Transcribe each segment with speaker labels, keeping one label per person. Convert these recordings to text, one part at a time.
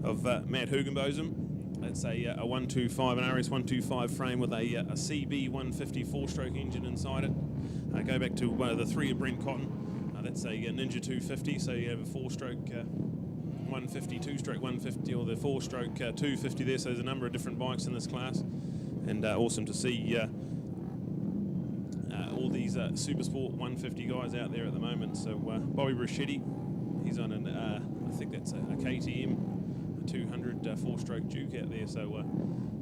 Speaker 1: of Matt Hugenbosom. It's a 125, an RS 125 frame with a CB 150 4-stroke engine inside it. Go back to the 3 of Brent Cotton. That's a Ninja 250, so you have a 4-stroke 150, 2-stroke 150, or the 4-stroke 250 there. So there's a number of different bikes in this class, and awesome to see all these Super Sport 150 guys out there at the moment. So Bobby Bruschetti, he's on an I think that's a KTM. 200 4-stroke Duke out there, so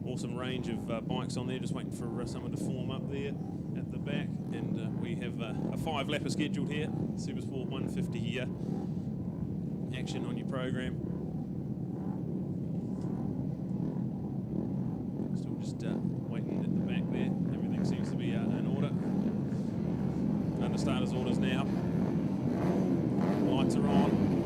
Speaker 1: awesome range of bikes on there, just waiting for someone to form up there at the back. And we have a 5-lapper scheduled here, Super Sport 150 action on your program. Still just waiting at the back there, everything seems to be in order. Under starters orders now, lights are on.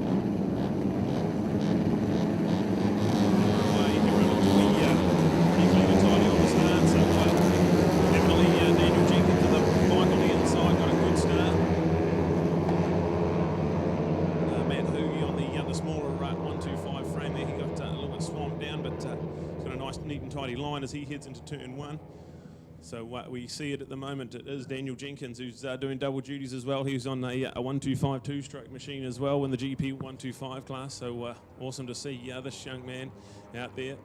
Speaker 1: Neat and tidy line as he heads into turn 1. So we see it at the moment. It is Daniel Jenkins who's doing double duties as well. He's on a 125 2-stroke machine as well in the GP 125 class. So awesome to see this young man out there.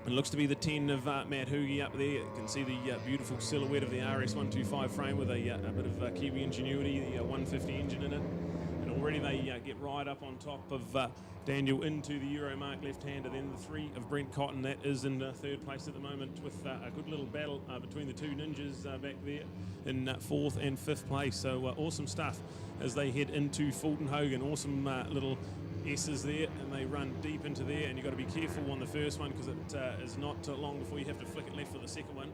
Speaker 1: It looks to be the 10 of Matt Hoogie up there. You can see the beautiful silhouette of the RS 125 frame with a bit of Kiwi ingenuity, the 150 engine in it. And already they get right up on top of Daniel into the Euromark left-hander. Then the 3 of Brent Cotton, that is in 3rd place at the moment, with a good little battle between the 2 ninjas back there in 4th and 5th place. So awesome stuff as they head into Fulton Hogan. Awesome little S's there, and they run deep into there, and you've got to be careful on the first one because it is not long before you have to flick it left for the second one.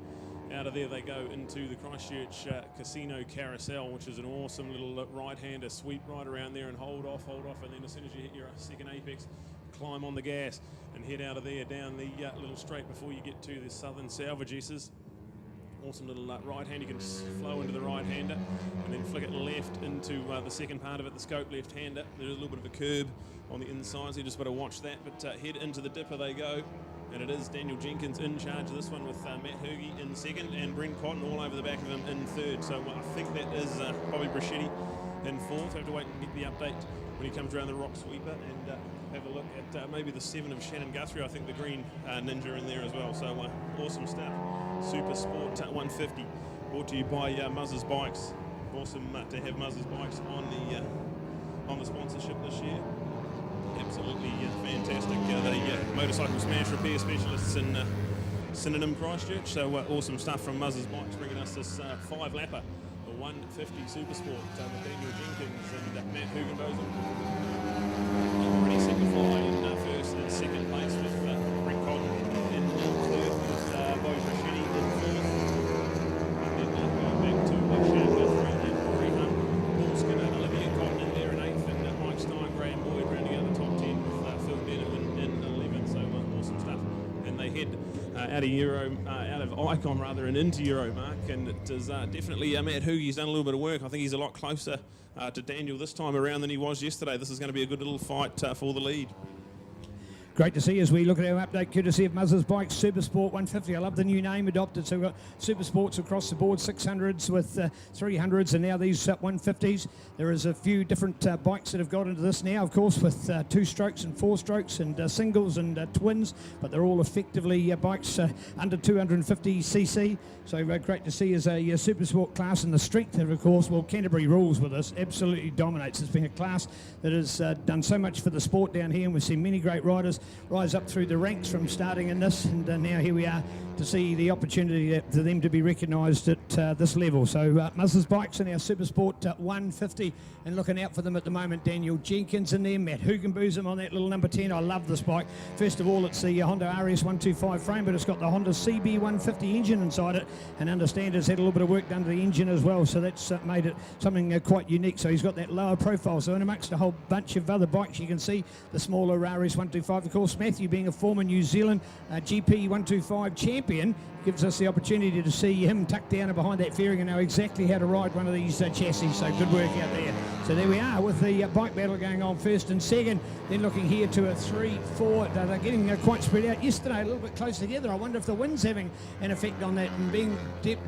Speaker 1: Out of there they go into the Christchurch Casino Carousel, which is an awesome little right-hander. Sweep right around there and hold off, and then as soon as you hit your second apex, climb on the gas and head out of there down the little straight before you get to the Southern Salvage S's. Awesome little right hand. You can flow into the right hander and then flick it left into the second part of it, the scope left hander. There's a little bit of a curb on the inside, so you just got to watch that. But head into the dipper they go, and it is Daniel Jenkins in charge of this one with Matt Hoogie in second and Brent Cotton all over the back of him in third. So I think that is Bobby Bruschetti in fourth. Have to wait and get the update when he comes around the rock sweeper and have a look at maybe the 7 of Shannon Guthrie. I think the green ninja in there as well. So awesome stuff. Super Sport 150 brought to you by Muzz's Bikes. Awesome to have Muzz's Bikes on the sponsorship this year. Absolutely fantastic. The motorcycle smash repair specialists in Synonym Christchurch. So awesome stuff from Muzz's Bikes, bringing us this 5-lapper, the 150 Super Sport with Daniel Jenkins and Matt Hugenbosen. Already set to fly in first and second place with Brent Cotton in third, with Bobby Bruschetti in fourth. And then going back to Shannon Guthrie and Graham, Paul Skinner, Olivia Cotton in there in 8th, and Mike Stein, Graham Boyd rounding out the top 10 with Phil Denham in 11th. So awesome stuff. And they head out of Icon rather, and into Euromark, and it is definitely Matt Hoogie's done a little bit of work. I think he's a lot closer to Daniel this time around than he was yesterday. This is going to be a good little fight for the lead.
Speaker 2: Great to see as we look at our update, courtesy of Muzz's Bikes, Super Sport 150. I love the new name adopted. So we've got Super Sports across the board, 600s with 300s, and now these 150s. There is a few different bikes that have got into this now, of course, with 2 strokes and 4 strokes and singles and twins, but they're all effectively bikes under 250cc. So great to see as a Super Sport class, and the strength of course, well, Canterbury rules with us, absolutely dominates. It's been a class that has done so much for the sport down here, and we've seen many great riders rise up through the ranks from starting in this, and now here we are to see the opportunity for them to be recognised at this level. So Muzz's Bikes in our Super Sport 150, and looking out for them at the moment, Daniel Jenkins in there, Matt Hugenbosom on that little number 10. I love this bike. First of all, it's the Honda RS 125 frame, but it's got the Honda CB 150 engine inside it, and understand it's had a little bit of work done to the engine as well, so that's made it something quite unique. So he's got that lower profile, so in amongst a whole bunch of other bikes you can see the smaller RS 125. Of course, Matthew, being a former New Zealand GP 125 champion, gives us the opportunity to see him tucked down and behind that fairing and know exactly how to ride one of these chassis. So good work out there. So there we are with the bike battle going on first and second. Then looking here to a 3-4. They're getting quite spread out. Yesterday a little bit close together. I wonder if the wind's having an effect on that, and being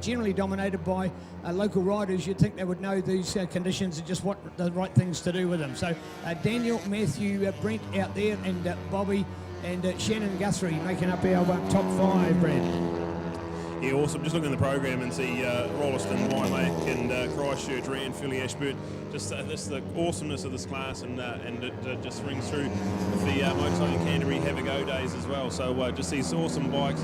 Speaker 2: generally dominated by local riders, you'd think they would know these conditions and just what the right things to do with them. So Daniel, Matthew, Brent out there, and Bobby and Shannon Guthrie making up our top 5, Brad.
Speaker 1: Yeah, awesome. Just looking at the program and see Rolleston, Waimak and Christchurch, Rand, Philly, Ashburn. Just the awesomeness of this class, and it just rings through with the Motorcycling Canterbury Have a Go days as well. So just these awesome bikes,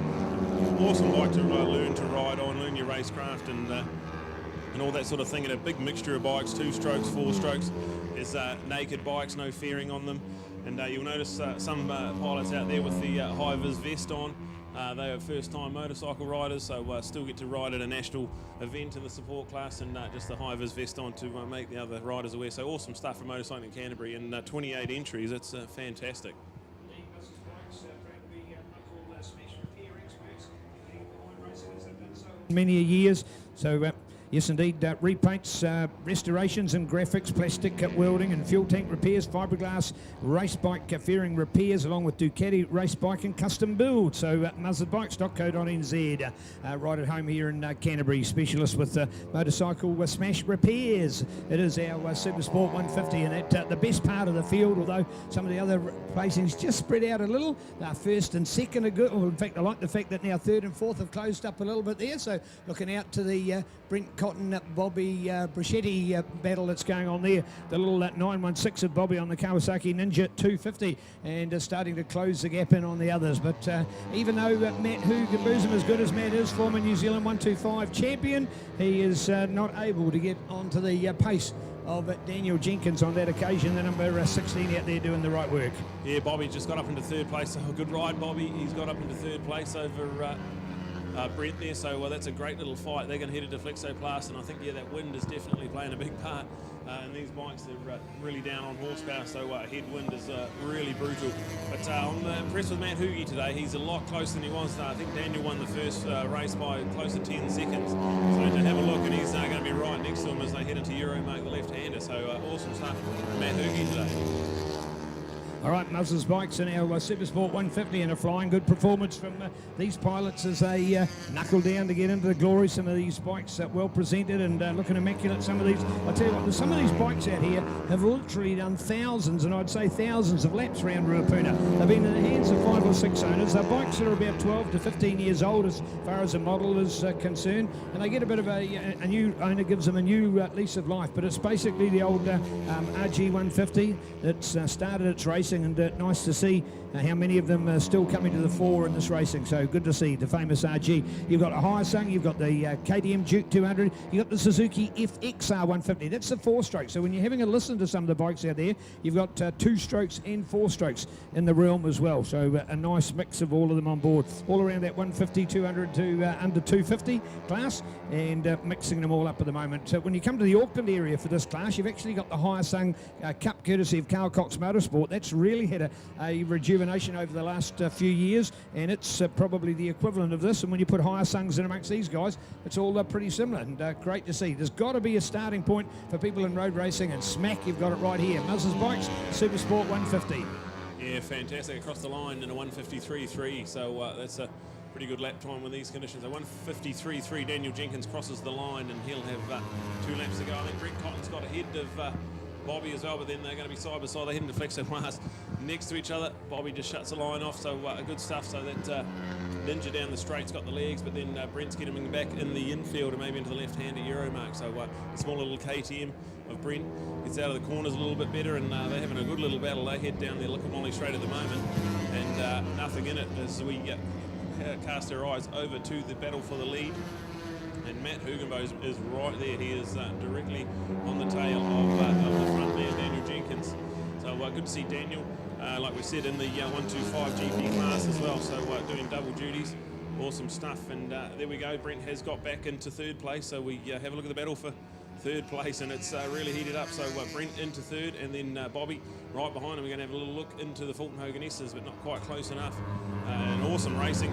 Speaker 1: awesome bike to learn to ride on, learn your racecraft and all that sort of thing. And a big mixture of bikes, 2 strokes, 4 strokes. There's naked bikes, no fairing on them. And you'll notice some pilots out there with the high-vis vest on. They are first-time motorcycle riders, so still get to ride at a national event in the support class, and just the high-vis vest on to make the other riders aware. So awesome stuff from Motorcycling Canterbury, and 28 entries. It's fantastic.
Speaker 2: Many years, so yes indeed, repaints, restorations and graphics, plastic welding and fuel tank repairs, fiberglass, race bike fairing repairs, along with Ducati race bike and custom build. So muzzledbikes.co.nz, right at home here in Canterbury, specialist with motorcycle smash repairs. It is our Super Sport 150, and at the best part of the field, although some of the other placings just spread out a little. First and second are good. Well, in fact, I like the fact that now third and fourth have closed up a little bit there. So looking out to the Brent Cotton, Bobby Bruschetti battle that's going on there. The little 916 of Bobby on the Kawasaki Ninja 250, and starting to close the gap in on the others. But even though Matt Hoogenboozem, as good as Matt is, former New Zealand 125 champion, he is not able to get onto the pace of Daniel Jenkins on that occasion, the number 16 out there doing the right work. Yeah, Bobby just got up into third place. So good ride, Bobby. He's got up into third place over Brent there, so that's a great little fight. They're going to head into Flexoplast, and I think, yeah, that wind is definitely playing a big part. And these bikes, they're really down on horsepower, so headwind is really brutal. But I'm impressed with Matt Hoogie today. He's a lot closer than he was. I think Daniel won the first race by close to 10 seconds. So to have a look, and he's going to be right next to him as they head into Euromark, the left-hander. So awesome stuff from Matt Hoogie today. All right, Muzzles Bikes in our Super Sport 150, and a flying good performance from these pilots as they knuckle down to get into the glory. Some of these bikes well presented and looking immaculate. Some of these, I tell you what, some of these bikes out here have literally done thousands, and I'd say thousands of laps around Ruapuna. They've been in the hands of 5 or 6 owners. They're bikes that are about 12 to 15 years old as far as a model is concerned, and they get a bit of a new owner gives them a new lease of life. But it's basically the old RG 150 that's started its racing, and nice to see how many of them are still coming to the fore in this racing. So good to see the famous RG. You've got a Hyosung, you've got the KTM Duke 200, you've got the Suzuki FXR 150. That's the 4-stroke. So when you're having a listen to some of the bikes out there, you've got 2 strokes and 4 strokes in the realm as well. So a nice mix of all of them on board, all around that 150, 200 to under 250 class, and mixing them all up at the moment. So when you come to the Auckland area for this class, you've actually got the Hyosung Cup courtesy of Carl Cox Motorsport. That's really had a rejuvenation over the last few years, and it's probably the equivalent of this. And when you put Hyosungs in amongst these guys, it's all pretty similar, and great to see. There's got to be a starting point for people in road racing, and smack, you've got it right here. Muzzles Bikes, Super Sport 150. Yeah, fantastic across the line in a 153.3, so that's a pretty good lap time with these conditions. A 153.3, Daniel Jenkins crosses the line, and he'll have 2 laps to go. I think Brent Cotton's got ahead of Bobby as well, but then they're going to be side by side. They head into Flexoplast next to each other. Bobby just shuts the line off, so good stuff. So that Ninja down the straight's got the legs, but then Brent's getting him back in the infield and maybe into the left hand at Euromark. So a small little KTM of Brent gets out of the corners a little bit better, and they're having a good little battle. They head down the Likamoli straight at the moment, and nothing in it as we cast our eyes over to the battle for the lead. And Matt Hoogenboozem is right there. He is directly on the tail of the front man, Daniel Jenkins. So good to see Daniel, like we said, in the 125 GP class as well. So doing double duties. Awesome stuff. And there we go. Brent has got back into third place. So we have a look at the battle for third place, and it's really heated up. So Brent into third, and then Bobby right behind him. We're going to have a little look into the Fulton Hogan Estes, but not quite close enough. And awesome racing.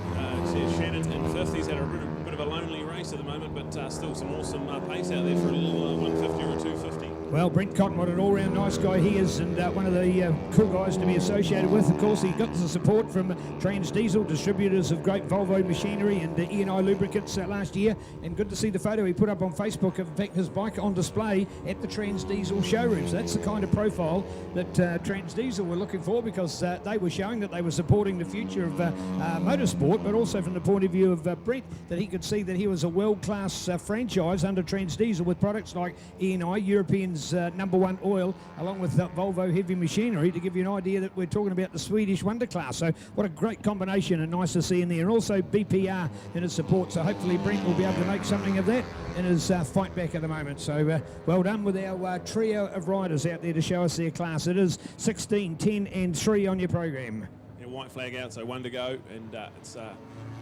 Speaker 2: Shannon in fifth. He's had a bit of a lonely race at the moment, but still some awesome pace out there for a little 150 or a 250. Well, Brent Cotton, what an all-round nice guy he is, and one of the cool guys to be associated with. Of course, he got the support from Trans Diesel, distributors of great Volvo machinery and E&I lubricants last year. And good to see the photo he put up on Facebook of, in fact, his bike on display at the Trans Diesel showroom. So that's the kind of profile that Trans Diesel were looking for, because they were showing that they were supporting the future of motorsport, but also from the point of view of Brent, that he could see that he was a world-class franchise under Trans Diesel with products like E&I, Europeans' #1 oil, along with Volvo heavy machinery, to give you an idea that we're talking about the Swedish wonder class. So what a great combination, and nice to see in there. And also BPR in his support, so hopefully Brent will be able to make something of that in his fight back at the moment. So well done with our trio of riders out there to show us their class. It is 16, 10 and 3 on your program.
Speaker 1: Yeah, white flag out, so 1 to go, and it's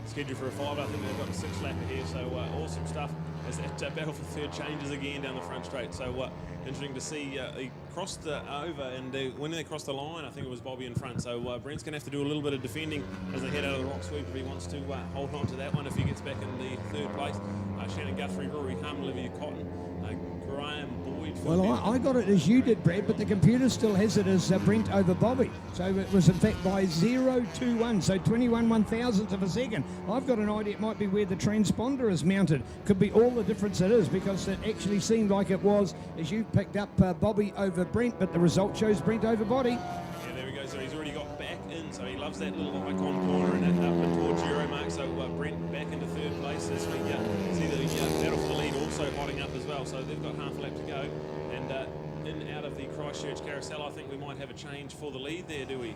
Speaker 1: scheduled for a 5. I think they've got a 6 lapper here, so awesome stuff as that battle for third changes again down the front straight. So interesting to see he crossed over, and when they crossed the line, I think it was Bobby in front. So Brent's going to have to do a little bit of defending as they head out of the rock sweep if he wants to hold on to that one if he gets back in the 3rd place. Shannon Guthrie, Rory Hum, Olivia Cotton, Graham Boyd.
Speaker 2: Well, I got it as you did, Brad, but the computer still has it as Brent over Bobby. So it was in fact by 0.21, so 21 1,000ths of a second. I've got an idea it might be where the transponder is mounted. Could be all the difference it is, because it actually seemed like it was, as you picked up Bobby over Brent, but the result shows Brent over Bobby.
Speaker 1: Yeah, there we go. So he's already got back in, so he loves that little icon corner and up towards Euro mark. So Brent back into 3rd place as we see the battle for the lead also hotting up as well. So they've got half a lap to go, and in out of the Christchurch carousel, I think we might have a change for the lead there, do we?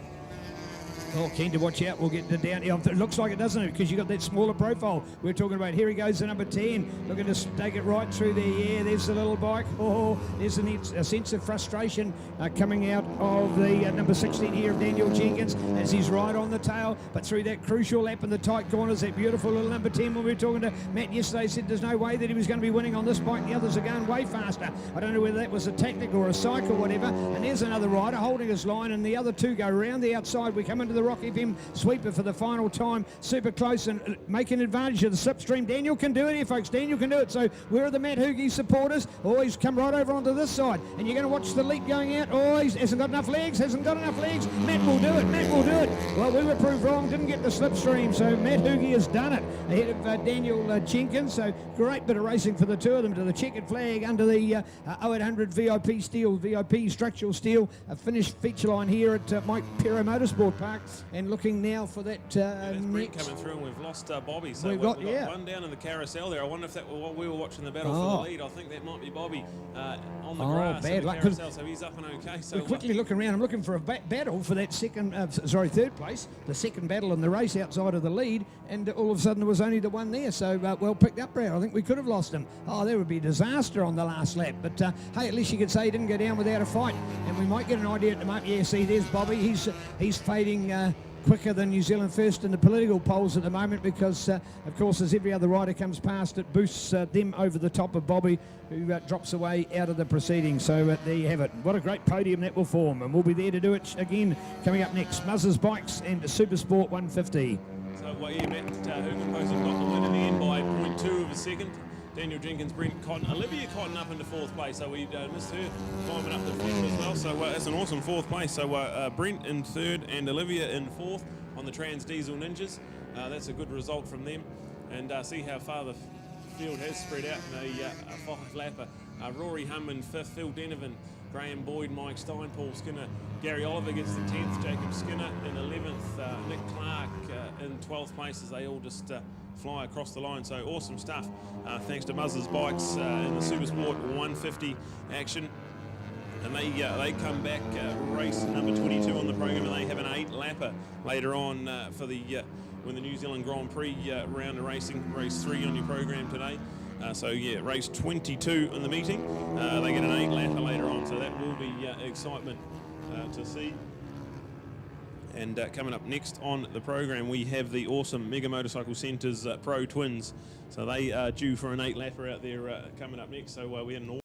Speaker 2: Oh, keen to watch out. We'll get to down here. It looks like it, doesn't it? Because you've got that smaller profile we're talking about. Here he goes to number 10. Looking to take it right through there. Yeah, there's the little bike. Oh, there's a sense of frustration coming out of the number 16 here of Daniel Jenkins as he's right on the tail. But through that crucial lap in the tight corners, that beautiful little number 10. When we were talking to Matt yesterday, said there's no way that he was going to be winning on this bike. The others are going way faster. I don't know whether that was a tactic or a cycle or whatever. And there's another rider holding his line, and the other two go around the outside. We come into the Rock FM sweeper for the final time, super close and making advantage of the slipstream. Daniel can do it here, folks. Daniel can do it. So where are the Matt Hoogie supporters? Oh, he's come right over onto this side, and you're going to watch the leap going out. Oh, he hasn't got enough legs. Matt will do it. Matt will do it. Well, we were proved wrong. Didn't get the slipstream, so Matt Hoogie has done it ahead of Daniel Jenkins. So great bit of racing for the two of them to the checkered flag under the 0800 VIP steel, VIP structural steel, a finished feature line here at Mike Pero Motorsport Park. And looking now for that
Speaker 1: Brent coming through, and we've lost Bobby. So we've got one down in the carousel there. I wonder if that was what we were watching the battle for the lead. I think that might be Bobby on the grass in the carousel, so he's up and okay. So
Speaker 2: we're quickly looking around. I'm looking for a battle for that 3rd place, the second battle in the race outside of the lead, and all of a sudden there was only the one there. So well picked up, Brad. I think we could have lost him. Oh, there would be disaster on the last lap. But hey, at least you could say he didn't go down without a fight, and we might get an idea at the moment. Yeah, see, there's Bobby. He's fading quicker than New Zealand first in the political polls at the moment, because of course as every other rider comes past, it boosts them over the top of Bobby, who drops away out of the proceedings. So there you have it. What a great podium that will form, and we'll be there to do it again coming up next. Muzzers Bikes and Supersport 150.
Speaker 1: So yeah, Matt Hoogan posted got the win in the end by 0.2 of a second. Daniel Jenkins, Brent Cotton, Olivia Cotton up into 4th place, so we missed her climbing up the 5th as well. So it's an awesome 4th place. So Brent in 3rd and Olivia in 4th on the Trans Diesel Ninjas. That's a good result from them. And see how far the field has spread out in a 5-lapper. Rory Hum in 5th, Phil Denovan, Graham Boyd, Mike Stein, Paul Skinner, Gary Oliver gets the 10th, Jacob Skinner in 11th, Nick Clark in 12th place as they all just fly across the line. So awesome stuff. Thanks to Muzzers Bikes in the Supersport 150 action. And they come back, race number 22 on the program, and they have an 8-lapper later on for the when the New Zealand Grand Prix round of racing, race 3 on your program today. So yeah, race 22 in the meeting. They get an 8-lapper later on, so that will be excitement to see. And coming up next on the program, we have the awesome Mega Motorcycle Centres Pro Twins. So they are due for an 8-lapper out there coming up next. So we had an